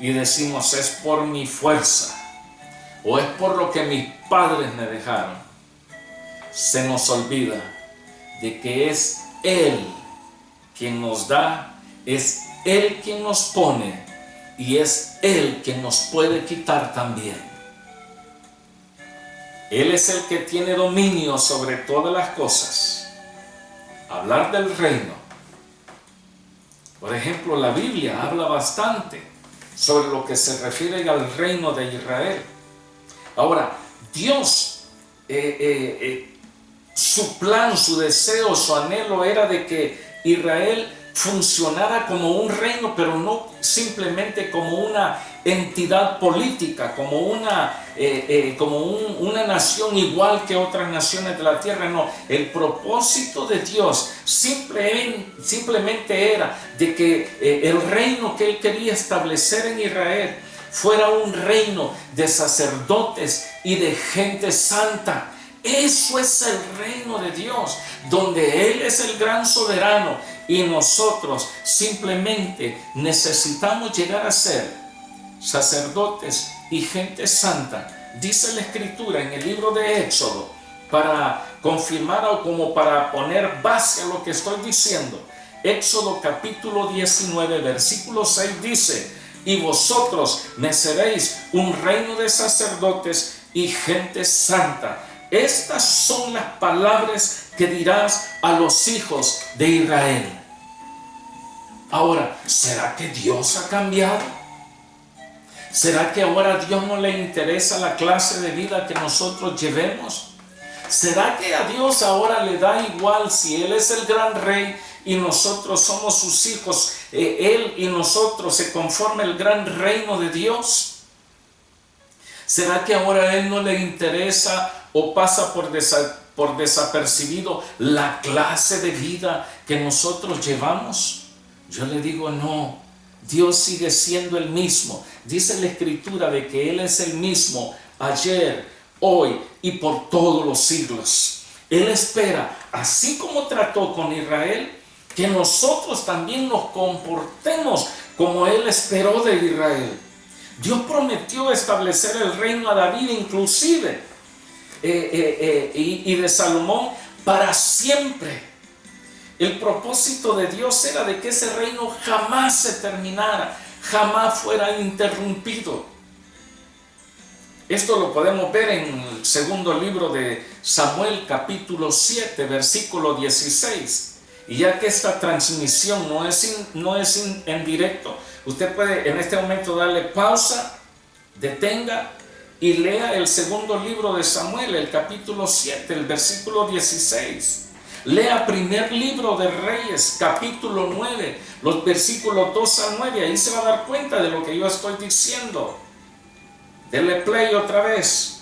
y decimos es por mi fuerza o es por lo que mis padres me dejaron, se nos olvida de que es Él quien nos da, es Él quien nos pone y es Él quien nos puede quitar también. Él es el que tiene dominio sobre todas las cosas. Hablar del reino. Por ejemplo, la Biblia habla bastante sobre lo que se refiere al reino de Israel. Ahora, Dios, su plan, su deseo, su anhelo era de que Israel funcionara como un reino, pero no simplemente como una entidad política, como una nación igual que otras naciones de la tierra. No, el propósito de Dios simplemente era de que el reino que Él quería establecer en Israel fuera un reino de sacerdotes y de gente santa. Eso es el reino de Dios, donde Él es el gran soberano y nosotros simplemente necesitamos llegar a ser sacerdotes y gente santa. Dice la Escritura en el libro de Éxodo, para confirmar o como para poner base a lo que estoy diciendo. Éxodo capítulo 19, versículo 6 dice: y vosotros me seréis un reino de sacerdotes y gente santa. Estas son las palabras que dirás a los hijos de Israel. Ahora, ¿será que Dios ha cambiado? ¿Será que ahora a Dios no le interesa la clase de vida que nosotros llevemos? ¿Será que a Dios ahora le da igual si Él es el gran rey y nosotros somos sus hijos? Él y nosotros se conforma el gran reino de Dios. ¿Será que ahora a Él no le interesa o pasa por desapercibido la clase de vida que nosotros llevamos? Yo le digo no, Dios sigue siendo el mismo. Dice la Escritura de que Él es el mismo ayer, hoy y por todos los siglos. Él espera, así como trató con Israel, que nosotros también nos comportemos como Él esperó de Israel. Dios prometió establecer el reino a David inclusive y de Salomón para siempre. El propósito de Dios era de que ese reino jamás se terminara, jamás fuera interrumpido. Esto lo podemos ver en el segundo libro de Samuel, capítulo 7, versículo 16. Y ya que esta transmisión no es en directo, usted puede en este momento darle pausa, detenga y lea el segundo libro de Samuel, el capítulo 7, el versículo 16. Lea primer libro de Reyes, capítulo 9, los versículos 2 al 9. Ahí se va a dar cuenta de lo que yo estoy diciendo. Dele play otra vez.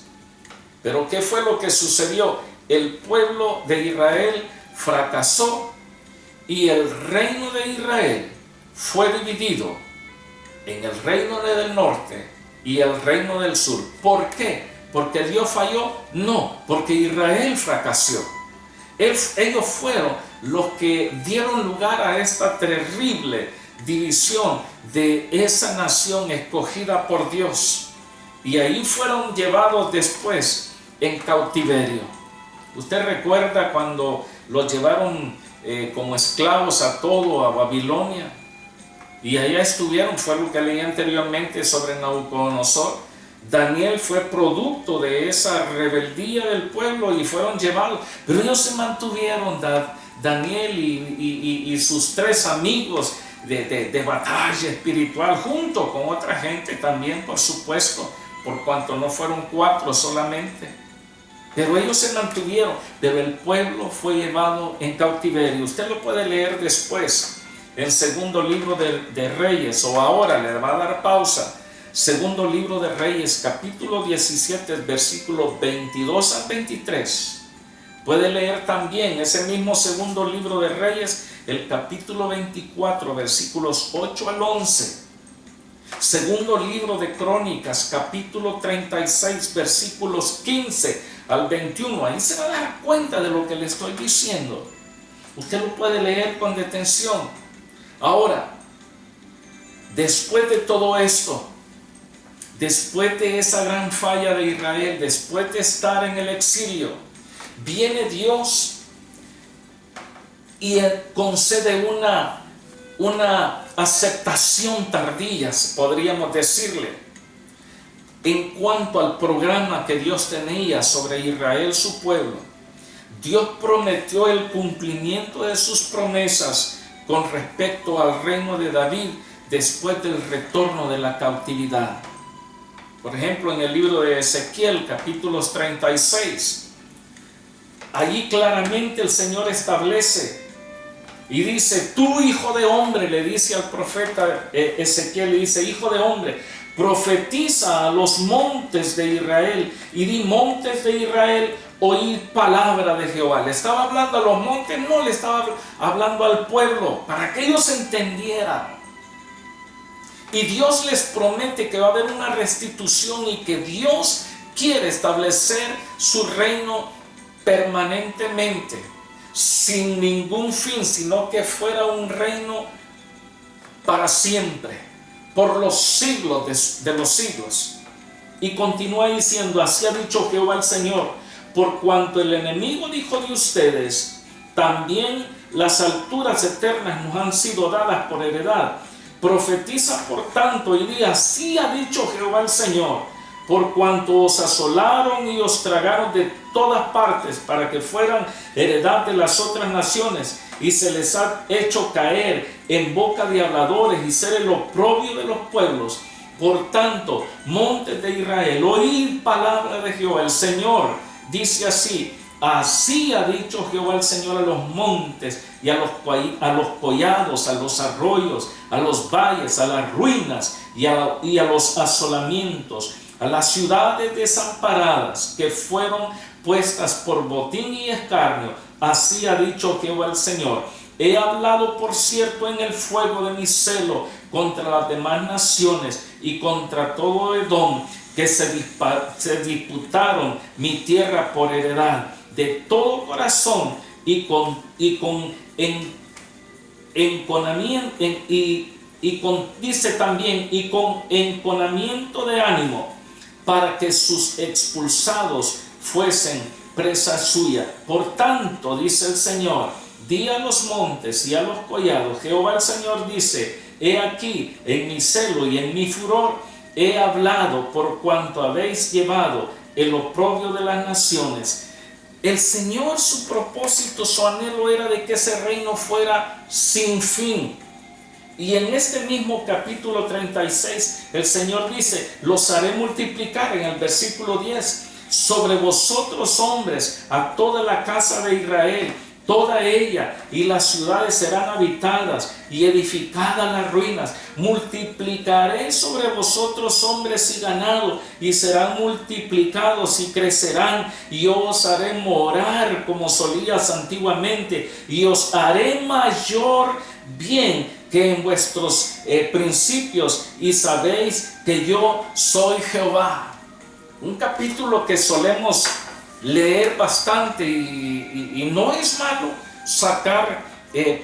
Pero ¿qué fue lo que sucedió? El pueblo de Israel fracasó y el reino de Israel fue dividido en el reino del norte y el reino del sur. ¿Por qué? ¿Porque Dios falló? No, porque Israel fracasó. Ellos fueron los que dieron lugar a esta terrible división de esa nación escogida por Dios. Y ahí fueron llevados después en cautiverio. Usted recuerda cuando los llevaron como esclavos a Babilonia. Y allá estuvieron, fue lo que leí anteriormente sobre Nabucodonosor. Daniel fue producto de esa rebeldía del pueblo y fueron llevados, pero ellos se mantuvieron, Daniel y sus 3 amigos de batalla espiritual, junto con otra gente también, por supuesto, por cuanto no fueron 4 solamente. Pero ellos se mantuvieron, pero el pueblo fue llevado en cautiverio. Usted lo puede leer después, en segundo libro de Reyes, o ahora le va a dar pausa. Segundo libro de Reyes, capítulo 17, versículos 22 al 23. Puede leer también ese mismo segundo libro de Reyes, el capítulo 24, versículos 8 al 11. Segundo libro de Crónicas, capítulo 36, versículos 15 al 21. Ahí se va a dar cuenta de lo que le estoy diciendo. Usted lo puede leer con detención. Ahora, después de todo esto, después de esa gran falla de Israel, después de estar en el exilio, viene Dios y concede una aceptación tardía, podríamos decirle, en cuanto al programa que Dios tenía sobre Israel, su pueblo. Dios prometió el cumplimiento de sus promesas con respecto al reino de David después del retorno de la cautividad. Por ejemplo, en el libro de Ezequiel, capítulos 36, allí claramente el Señor establece y dice: tú, hijo de hombre, le dice al profeta Ezequiel, le dice: hijo de hombre, profetiza a los montes de Israel y di: montes de Israel, oíd palabra de Jehová. Le estaba hablando a los montes, no le estaba hablando al pueblo, para que ellos entendieran. Y Dios les promete que va a haber una restitución y que Dios quiere establecer su reino permanentemente, sin ningún fin, sino que fuera un reino para siempre, por los siglos de los siglos. Y continúa diciendo: así ha dicho Jehová el Señor, por cuanto el enemigo dijo de ustedes, también las alturas eternas nos han sido dadas por heredad. Profetiza por tanto y di: así ha dicho Jehová el Señor, por cuanto os asolaron y os tragaron de todas partes para que fueran heredad de las otras naciones, y se les ha hecho caer en boca de habladores y ser el oprobio de los pueblos. Por tanto, montes de Israel, oíd palabra de Jehová. El Señor dice así: así ha dicho Jehová el Señor a los montes y a los collados, a los arroyos, a los valles, a las ruinas y a los asolamientos, a las ciudades desamparadas que fueron puestas por botín y escarnio. Así ha dicho Jehová el Señor: he hablado, por cierto, en el fuego de mi celo contra las demás naciones y contra todo Edom, que se disputaron mi tierra por heredad, de todo corazón y con enconamiento de ánimo, para que sus expulsados fuesen presa suya. Por tanto, dice el Señor, di a los montes y a los collados: Jehová el Señor dice: he aquí, en mi celo y en mi furor he hablado, por cuanto habéis llevado el oprobio de las naciones. El Señor, su propósito, su anhelo era de que ese reino fuera sin fin. Y en este mismo capítulo 36, el Señor dice: los haré multiplicar, en el versículo 10, sobre vosotros hombres, a toda la casa de Israel, toda ella, y las ciudades serán habitadas y edificadas las ruinas. Multiplicaré sobre vosotros hombres y ganado, y serán multiplicados y crecerán, y yo os haré morar como solías antiguamente, y os haré mayor bien que en vuestros principios, y sabéis que yo soy Jehová. Un capítulo que solemos leer bastante y no es malo sacar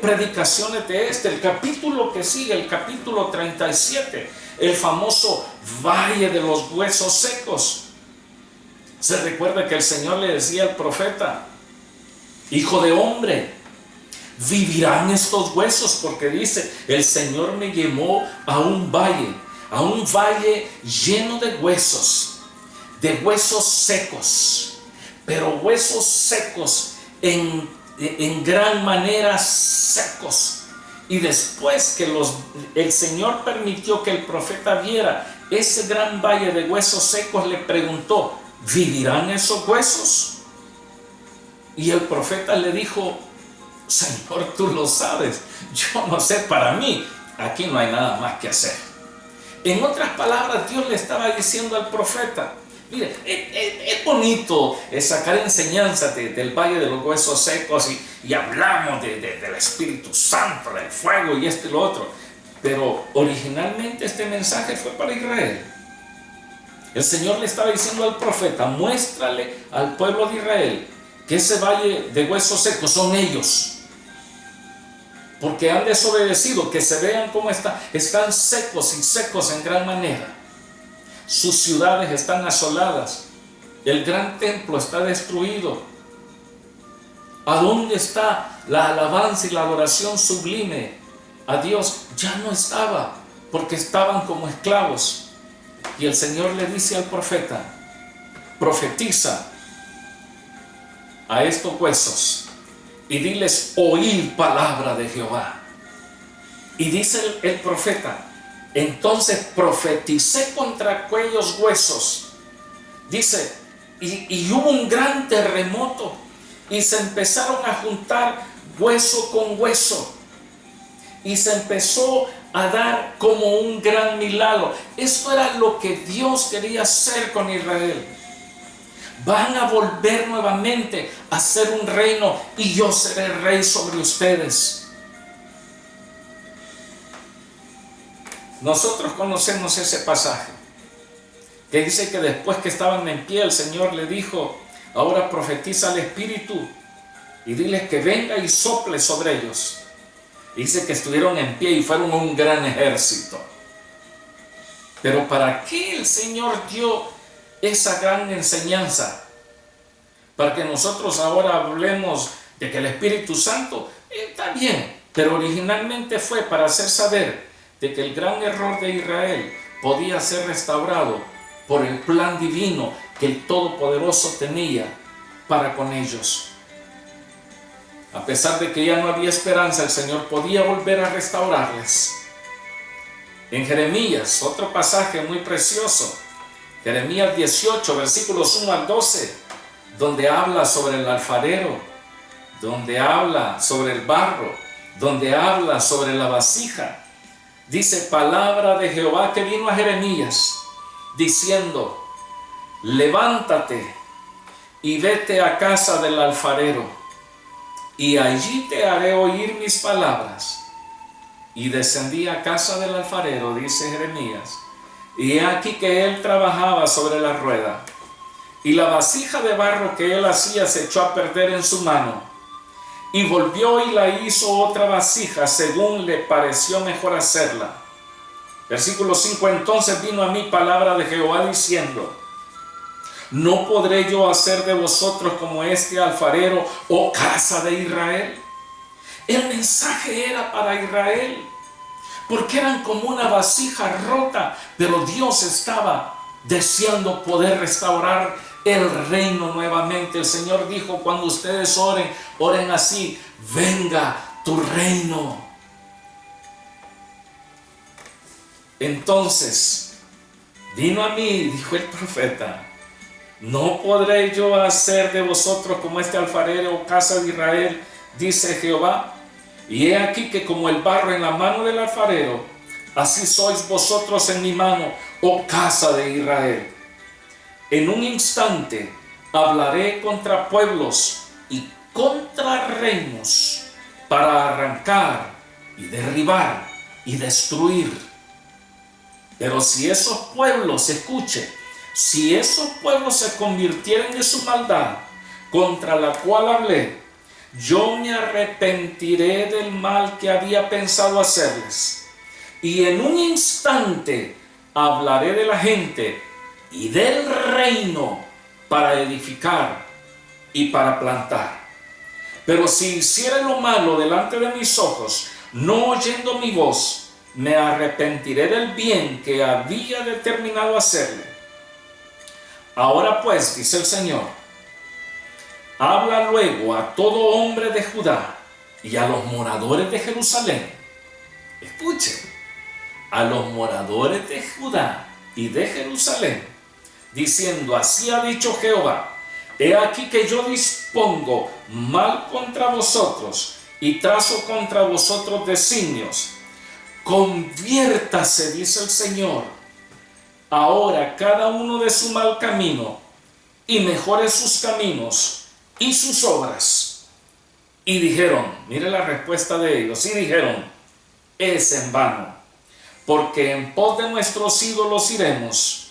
predicaciones de este. El capítulo que sigue, el capítulo 37, el famoso valle de los huesos secos. Se recuerda que el Señor le decía al profeta: hijo de hombre, vivirán estos huesos, porque dice: el Señor me llevó a un valle lleno de huesos secos, pero huesos secos en gran manera secos. Y después que el Señor permitió que el profeta viera ese gran valle de huesos secos, le preguntó: ¿vivirán esos huesos? Y el profeta le dijo: Señor, tú lo sabes, yo no sé, para mí aquí no hay nada más que hacer. En otras palabras, Dios le estaba diciendo al profeta: mire, es bonito sacar enseñanzas del valle de los huesos secos y hablamos del Espíritu Santo, del fuego y esto y lo otro, pero originalmente este mensaje fue para Israel. El Señor le estaba diciendo al profeta: muéstrale al pueblo de Israel que ese valle de huesos secos son ellos. porque han desobedecido, que se vean cómo están secos y secos en gran manera. Sus ciudades están asoladas, el gran templo está destruido. ¿A dónde está la alabanza y la adoración sublime a Dios? Ya no estaba, porque estaban como esclavos. Y el Señor le dice al profeta: profetiza a estos huesos y diles: oíd palabra de Jehová. Y dice el profeta: entonces profeticé contra aquellos huesos. Dice, y hubo un gran terremoto, y se empezaron a juntar hueso con hueso, y se empezó a dar como un gran milagro. Esto era lo que Dios quería hacer con Israel. Van a volver nuevamente a ser un reino, y yo seré rey sobre ustedes. Nosotros conocemos ese pasaje que dice que después que estaban en pie, el Señor le dijo: ahora profetiza al Espíritu y diles que venga y sople sobre ellos. Dice que estuvieron en pie y fueron un gran ejército. Pero ¿para qué el Señor dio esa gran enseñanza? Para que nosotros ahora hablemos de que el Espíritu Santo está bien, pero originalmente fue para hacer saber de que el gran error de Israel podía ser restaurado por el plan divino que el Todopoderoso tenía para con ellos. A pesar de que ya no había esperanza, el Señor podía volver a restaurarles. En Jeremías, otro pasaje muy precioso, Jeremías 18, versículos 1 al 12, donde habla sobre el alfarero, donde habla sobre el barro, donde habla sobre la vasija. Dice: palabra de Jehová que vino a Jeremías, diciendo: levántate y vete a casa del alfarero, y allí te haré oír mis palabras. Y descendí a casa del alfarero, dice Jeremías, y he aquí que él trabajaba sobre la rueda, y la vasija de barro que él hacía se echó a perder en su mano. Y volvió y la hizo otra vasija según le pareció mejor hacerla. Versículo 5: entonces vino a mí palabra de Jehová diciendo: ¿no podré yo hacer de vosotros como este alfarero, oh casa de Israel? El mensaje era para Israel, porque eran como una vasija rota, pero Dios estaba deseando poder restaurar el reino nuevamente. El Señor dijo: cuando ustedes oren, oren así: venga tu reino. Entonces vino a mí, dijo el profeta: ¿no podré yo hacer de vosotros como este alfarero, o casa de Israel? Dice Jehová. Y he aquí que como el barro en la mano del alfarero, así sois vosotros en mi mano, oh casa de Israel. En un instante hablaré contra pueblos y contra reinos, para arrancar y derribar y destruir. Pero si esos pueblos, escuchen, si esos pueblos se convirtieren de su maldad contra la cual hablé, yo me arrepentiré del mal que había pensado hacerles, y en un instante hablaré de la gente y del reino para edificar y para plantar. Pero si hiciere lo malo delante de mis ojos, no oyendo mi voz, me arrepentiré del bien que había determinado hacerle. Ahora pues, dice el Señor, habla luego a todo hombre de Judá y a los moradores de Jerusalén. Escuchen, a los moradores de Judá y de Jerusalén, diciendo: así ha dicho Jehová, he aquí que yo dispongo mal contra vosotros y trazo contra vosotros designios. Conviértase, dice el Señor, ahora cada uno de su mal camino, y mejore sus caminos y sus obras. Y dijeron, mire la respuesta de ellos, y dijeron: es en vano, porque en pos de nuestros ídolos iremos,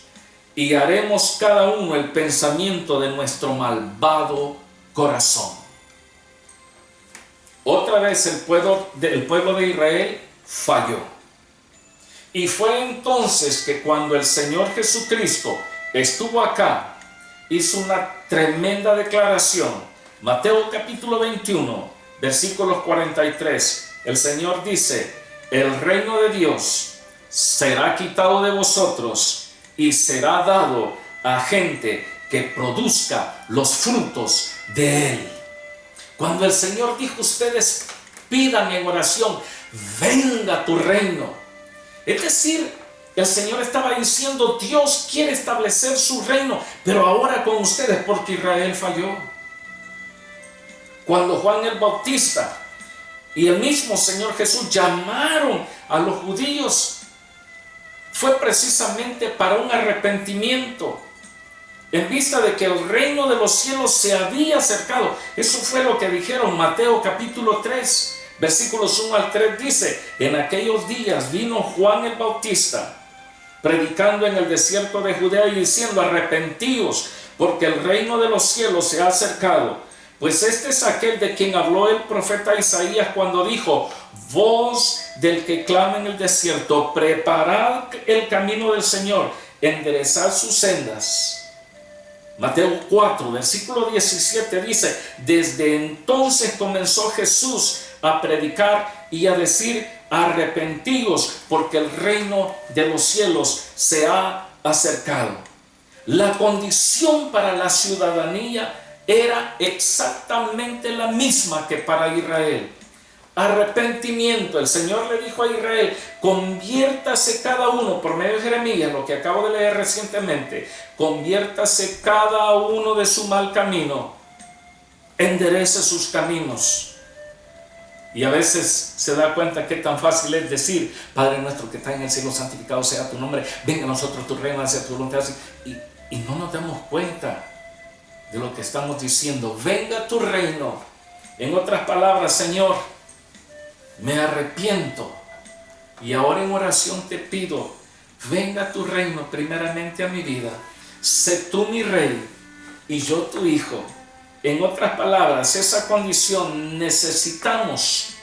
y haremos cada uno el pensamiento de nuestro malvado corazón. otra vez el pueblo de Israel falló. Y fue entonces que cuando el Señor Jesucristo estuvo acá, hizo una tremenda declaración. Mateo capítulo 21, versículos 43. El Señor dice: el reino de Dios será quitado de vosotros y será dado a gente que produzca los frutos de él. Cuando el Señor dijo: ustedes pidan en oración, venga tu reino. Es decir, el Señor estaba diciendo: Dios quiere establecer su reino, pero ahora con ustedes, porque Israel falló. Cuando Juan el Bautista y el mismo Señor Jesús llamaron a los judíos, fue precisamente para un arrepentimiento, en vista de que el reino de los cielos se había acercado. Eso fue lo que dijeron. Mateo capítulo 3, versículos 1 al 3 dice: en aquellos días vino Juan el Bautista, predicando en el desierto de Judea y diciendo: arrepentíos, porque el reino de los cielos se ha acercado. Pues este es aquel de quien habló el profeta Isaías cuando dijo: voz del que clama en el desierto, preparad el camino del Señor, enderezad sus sendas. Mateo 4, versículo 17 dice: desde entonces comenzó Jesús a predicar y a decir: arrepentíos, porque el reino de los cielos se ha acercado. La condición para la ciudadanía era exactamente la misma que para Israel. Arrepentimiento. El Señor le dijo a Israel: conviértase cada uno, por medio de Jeremías, lo que acabo de leer recientemente, conviértase cada uno de su mal camino, enderece sus caminos. Y a veces se da cuenta que tan fácil es decir: Padre nuestro que estás en el cielo, santificado sea tu nombre, venga a nosotros tu reino, hacia tu voluntad. Y no nos damos cuenta de lo que estamos diciendo. Venga tu reino. En otras palabras: Señor, me arrepiento y ahora en oración te pido: venga tu reino primeramente a mi vida. Sé tú mi rey y yo tu hijo. En otras palabras, esa condición necesitamos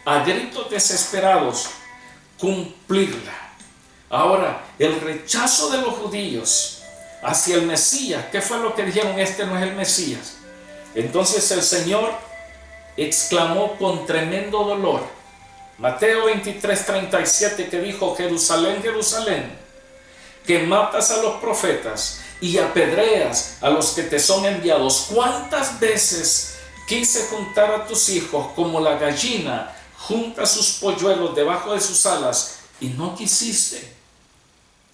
a gritos desesperados cumplirla. Ahora, el rechazo de los judíos hacia el Mesías, ¿qué fue lo que dijeron? Este no es el Mesías. Entonces el Señor exclamó con tremendo dolor, Mateo 23, 37, que dijo: Jerusalén, Jerusalén, que matas a los profetas y apedreas a los que te son enviados. ¿Cuántas veces quise juntar a tus hijos como la gallina junta sus polluelos debajo de sus alas y no quisiste?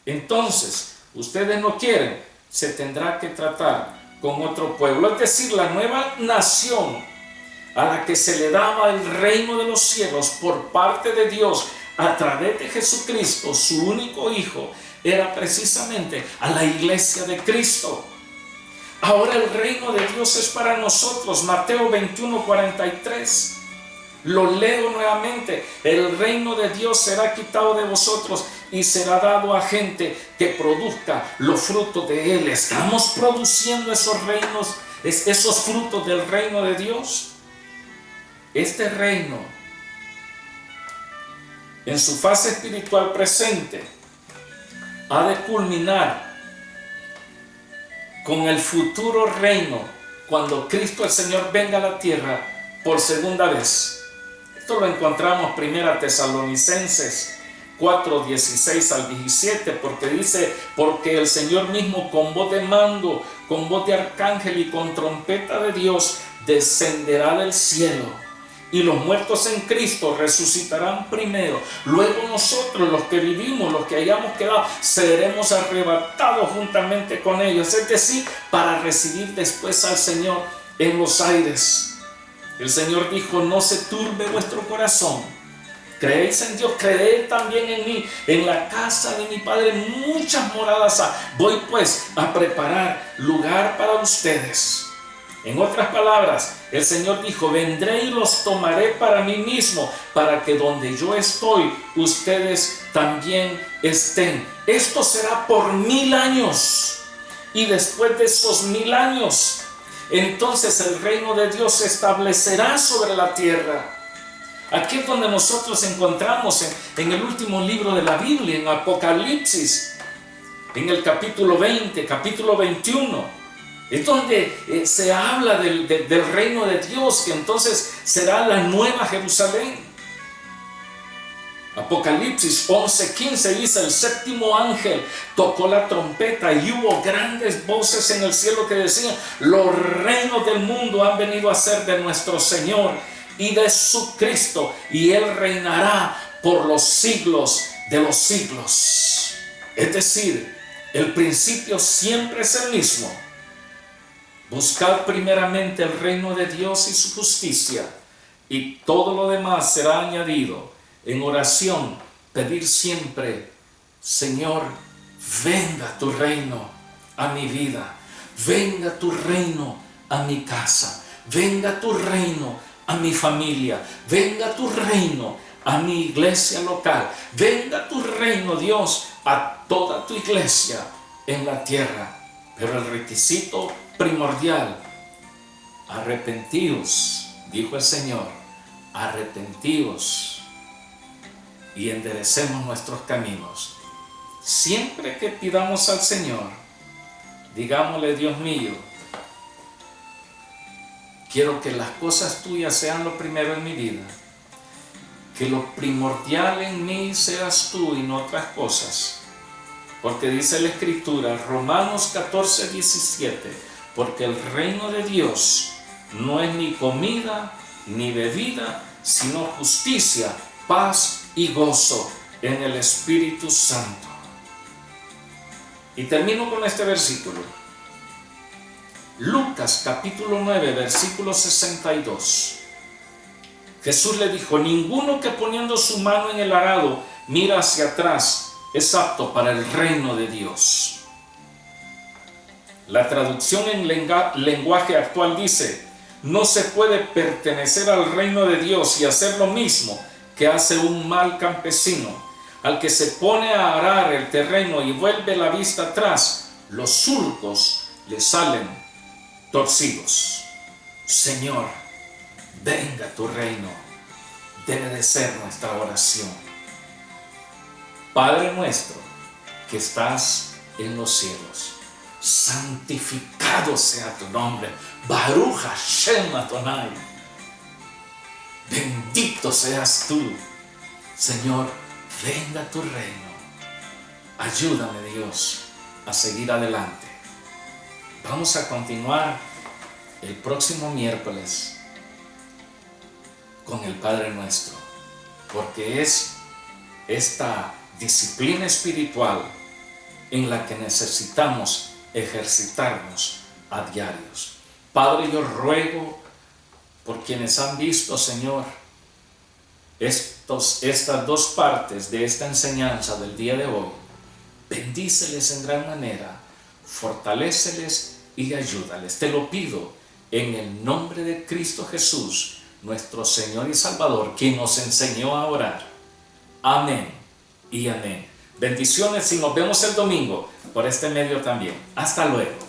Entonces, ustedes no quieren, se tendrá que tratar con otro pueblo. Es decir, la nueva nación a la que se le daba el reino de los cielos por parte de Dios a través de Jesucristo, su único Hijo, era precisamente a la iglesia de Cristo. Ahora el reino de Dios es para nosotros. Mateo 21, 43. Lo leo nuevamente: el reino de Dios será quitado de vosotros y será dado a gente que produzca los frutos de él. ¿Estamos produciendo esos frutos del reino de Dios? Este reino, en su fase espiritual presente, ha de culminar con el futuro reino cuando Cristo el Señor venga a la tierra por segunda vez. Esto lo encontramos en 1 Tesalonicenses 4, 16 al 17, porque dice: porque el Señor mismo con voz de mando, con voz de arcángel y con trompeta de Dios descenderá del cielo. Y los muertos en Cristo resucitarán primero. Luego nosotros, los que vivimos, los que hayamos quedado, seremos arrebatados juntamente con ellos. Es decir, para recibir después al Señor en los aires. El Señor dijo: no se turbe vuestro corazón. Creéis en Dios, creed también en mí. En la casa de mi Padre muchas moradas hay. Voy pues a preparar lugar para ustedes. En otras palabras, el Señor dijo: vendré y los tomaré para mí mismo, para que donde yo estoy, ustedes también estén. Esto será por 1000 años. Y después de esos 1000 años, entonces el reino de Dios se establecerá sobre la tierra. Aquí es donde nosotros encontramos en el último libro de la Biblia, en Apocalipsis, en el capítulo 20, capítulo 21, es donde se habla del reino de Dios, que entonces será la nueva Jerusalén. Apocalipsis 11:15 dice: el séptimo ángel tocó la trompeta y hubo grandes voces en el cielo que decían: los reinos del mundo han venido a ser de nuestro Señor y de su Cristo, y Él reinará por los siglos de los siglos. Es decir, el principio siempre es el mismo. Buscad primeramente el reino de Dios y su justicia, y todo lo demás será añadido. En oración, pedir siempre: Señor, venga tu reino a mi vida, venga tu reino a mi casa, venga tu reino a mi familia, venga tu reino a mi iglesia local, venga tu reino, Dios, a toda tu iglesia en la tierra. Pero el requisito primordial: arrepentíos, dijo el Señor, arrepentíos y enderecemos nuestros caminos. Siempre que pidamos al Señor, digámosle: Dios mío, quiero que las cosas tuyas sean lo primero en mi vida, que lo primordial en mí seas tú y no otras cosas. Porque dice la Escritura, Romanos 14:17, porque el reino de Dios no es ni comida ni bebida, sino justicia, paz y gozo en el Espíritu Santo. Y termino con este versículo. Lucas capítulo 9, versículo 62. Jesús le dijo: ninguno que poniendo su mano en el arado mira hacia atrás es apto para el reino de Dios. La traducción en lenguaje actual dice: no se puede pertenecer al reino de Dios y hacer lo mismo que hace un mal campesino, al que se pone a arar el terreno y vuelve la vista atrás, los surcos le salen torcidos. Señor, venga tu reino, debe de ser nuestra oración. Padre nuestro que estás en los cielos, santificado sea tu nombre. Baruch Hashem Adonai. Bendito seas tú. Señor, venga tu reino. Ayúdame, Dios, a seguir adelante. Vamos a continuar el próximo miércoles con el Padre Nuestro, porque es esta disciplina espiritual en la que necesitamos ejercitarnos a diarios. Padre, yo ruego por quienes han visto, Señor, estas dos partes de esta enseñanza del día de hoy. Bendíceles en gran manera, fortaléceles y ayúdales. Te lo pido en el nombre de Cristo Jesús, nuestro Señor y Salvador, quien nos enseñó a orar. Amén y amén. Bendiciones y nos vemos el domingo por este medio también. Hasta luego.